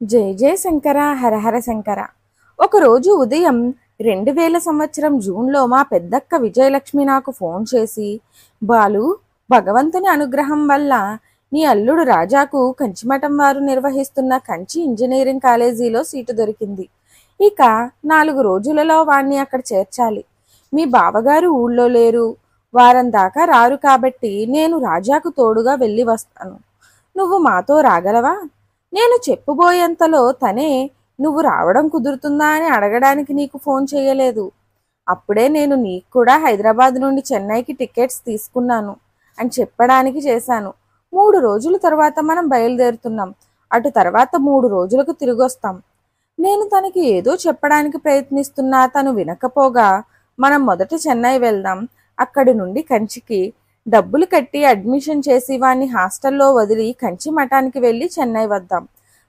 జై జై శంకర హరహర శంకర. ఒకరోజు ఉదయం 2000 సంవత్సరం జూన్లో మా పెద్దక్క విజయలక్ష్మి నాకు ఫోన్ చేసి, బాలు, భగవంతుని అనుగ్రహం వల్ల నీ అల్లుడు రాజాకు కంచిమఠం వారు నిర్వహిస్తున్న కంచి ఇంజనీరింగ్ కాలేజీలో సీటు దొరికింది. ఇక 4 రోజులలో వాణ్ణి అక్కడ చేర్చాలి. మీ బావగారు ఊళ్ళో లేరు, వారం దాకా రారు, కాబట్టి నేను రాజాకు తోడుగా వెళ్ళి వస్తాను. నువ్వు మాతో రాగలవా? నేను చెప్పబోయేంతలో తనే నువ్వు రావడం కుదురుతుందా అని అడగడానికి నీకు ఫోన్ చేయలేదు. అప్పుడే నేను నీకు కూడా హైదరాబాద్ నుండి చెన్నైకి టికెట్స్ తీసుకున్నాను అని చెప్పడానికి చేశాను. 3 రోజుల తర్వాత మనం బయలుదేరుతున్నాం. అటు తర్వాత 3 రోజులకు తిరిగొస్తాం. నేను తనకి ఏదో చెప్పడానికి ప్రయత్నిస్తున్నా తను వినకపోగా, మనం మొదట చెన్నై వెళ్దాం, అక్కడి నుండి కంచికి డబ్బులు కట్టి అడ్మిషన్ చేసి వాణ్ణి హాస్టల్లో వదిలి కంచి మఠానికి వెళ్ళి చెన్నై వద్దాం,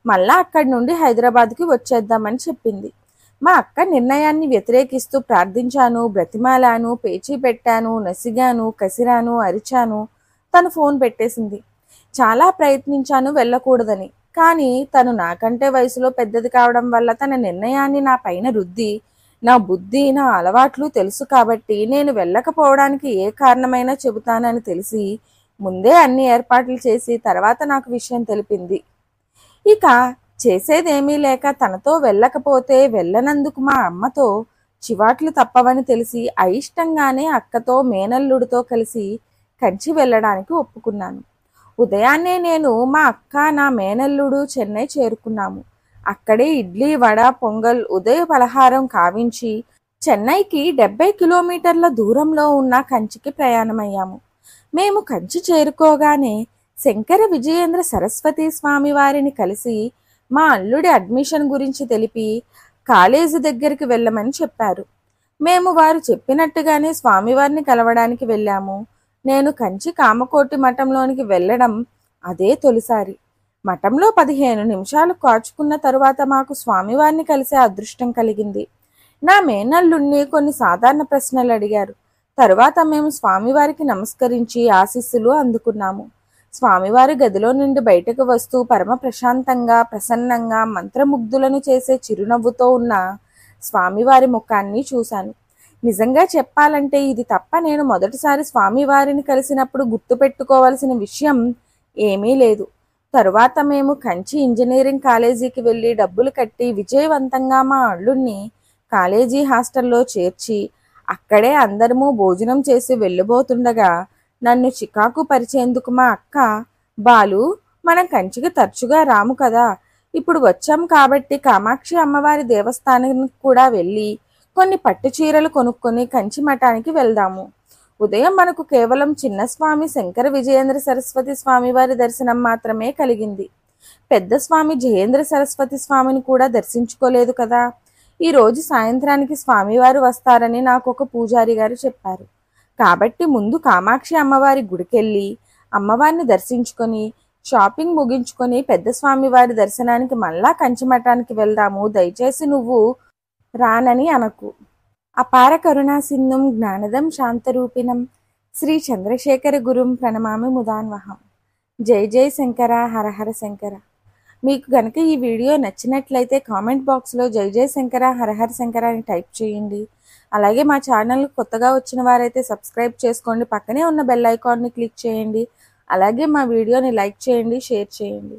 మళ్ళా అక్కడి నుండి హైదరాబాద్కి వచ్చేద్దామని చెప్పింది. మా అక్క నిర్ణయాన్ని వ్యతిరేకిస్తూ ప్రార్థించాను, బ్రతిమాలాను, పేచీ పెట్టాను, నసిగాను, కసిరాను, అరిచాను. తను ఫోన్ పెట్టేసింది. చాలా ప్రయత్నించాను వెళ్ళకూడదని, కానీ తను నాకంటే వయసులో పెద్దది కావడం వల్ల తన నిర్ణయాన్ని నా పైన రుద్ది, నా బుద్ధి, నా అలవాట్లు తెలుసు కాబట్టి నేను వెళ్ళకపోవడానికి ఏ కారణమైనా చెబుతానని తెలిసి ముందే అన్ని ఏర్పాట్లు చేసి తర్వాత నాకు విషయం తెలిపింది. ఇక చేసేదేమీ లేక తనతో వెళ్ళకపోతే వెళ్ళనందుకు మా అమ్మతో చివాట్లు తప్పవని తెలిసి అయిష్టంగానే అక్కతో మేనల్లుడితో కలిసి కంచి వెళ్ళడానికి ఒప్పుకున్నాను. ఉదయాన్నే నేను, మా అక్క, నా మేనల్లుడు చెన్నై చేరుకున్నాము. అక్కడే ఇడ్లీ, వడ, పొంగల్, ఉదయ పలహారం కావించి చెన్నైకి 70 కిలోమీటర్ల దూరంలో ఉన్న కంచికి ప్రయాణమయ్యాము. మేము కంచి చేరుకోగానే శంకర విజయేంద్ర సరస్వతి స్వామి వారిని కలిసి మా అల్లుడి అడ్మిషన్ గురించి తెలిపి కాలేజీ దగ్గరికి వెళ్ళమని చెప్పారు. మేము వారు చెప్పినట్టుగానే స్వామివారిని కలవడానికి వెళ్ళాము. నేను కంచి కామకోటి మఠంలోనికి వెళ్ళడం అదే తొలిసారి. మఠంలో 15 నిమిషాలు కాచుకున్న తరువాత మాకు స్వామివారిని కలిసే అదృష్టం కలిగింది. నా మేనల్లుణ్ణి కొన్ని సాధారణ ప్రశ్నలు అడిగారు. తరువాత మేము స్వామివారికి నమస్కరించి ఆశీస్సులు అందుకున్నాము. స్వామివారి గదిలో నుండి బయటకు వస్తూ పరమ ప్రశాంతంగా, ప్రసన్నంగా, మంత్రముగ్ధులను చేసే చిరునవ్వుతో ఉన్న స్వామివారి ముఖాన్ని చూశాను. నిజంగా చెప్పాలంటే ఇది తప్ప నేను మొదటిసారి స్వామివారిని కలిసినప్పుడు గుర్తుపెట్టుకోవాల్సిన విషయం ఏమీ లేదు. తరువాత మేము కంచి ఇంజనీరింగ్ కాలేజీకి వెళ్ళి డబ్బులు కట్టి విజయవంతంగా మా అల్లుడిని కాలేజీ హాస్టల్లో చేర్చి అక్కడే అందరము భోజనం చేసి వెళ్ళబోతుండగా నన్ను చికాకు పరిచేందుకు మా అక్క, బాలు, మనం కంచికి తరచుగా రాము కదా, ఇప్పుడు వచ్చాం కాబట్టి కామాక్షి అమ్మవారి దేవస్థానానికి కూడా వెళ్ళి కొన్ని పట్టు చీరలు కొనుక్కొని కంచి మఠానికి వెళ్దాము. ఉదయం మనకు కేవలం చిన్నస్వామి శంకర విజయేంద్ర సరస్వతి స్వామి వారి దర్శనం మాత్రమే కలిగింది. పెద్ద స్వామి జయేంద్ర సరస్వతి స్వామిని కూడా దర్శించుకోలేదు కదా. ఈ రోజు సాయంత్రానికి స్వామివారు వస్తారని నాకు ఒక పూజారి గారు చెప్పారు. కాబట్టి ముందు కామాక్షి అమ్మవారి గుడికెళ్ళి అమ్మవారిని దర్శించుకొని షాపింగ్ ముగించుకొని పెద్ద స్వామివారి దర్శనానికి మళ్ళా కంచి మఠానికి వెళ్దాము. దయచేసి నువ్వు రానని అనకు. అపార కరుణా సింధుం జ్ఞానదం శాంతరూపిణం శ్రీ చంద్రశేఖర గురుం ప్రణమామి ముదాన్వహం. జై జై శంకర హరహర శంకర. మీకు గనక ఈ వీడియో నచ్చినట్లయితే కామెంట్ బాక్స్లో జై జై శంకర హరహర శంకర అని టైప్ చేయండి. అలాగే మా ఛానల్ కొత్తగా వచ్చిన వారైతే సబ్స్క్రైబ్ చేసుకోండి. పక్కనే ఉన్న బెల్ ఐకాన్ని క్లిక్ చేయండి. అలాగే మా వీడియోని లైక్ చేయండి, షేర్ చేయండి.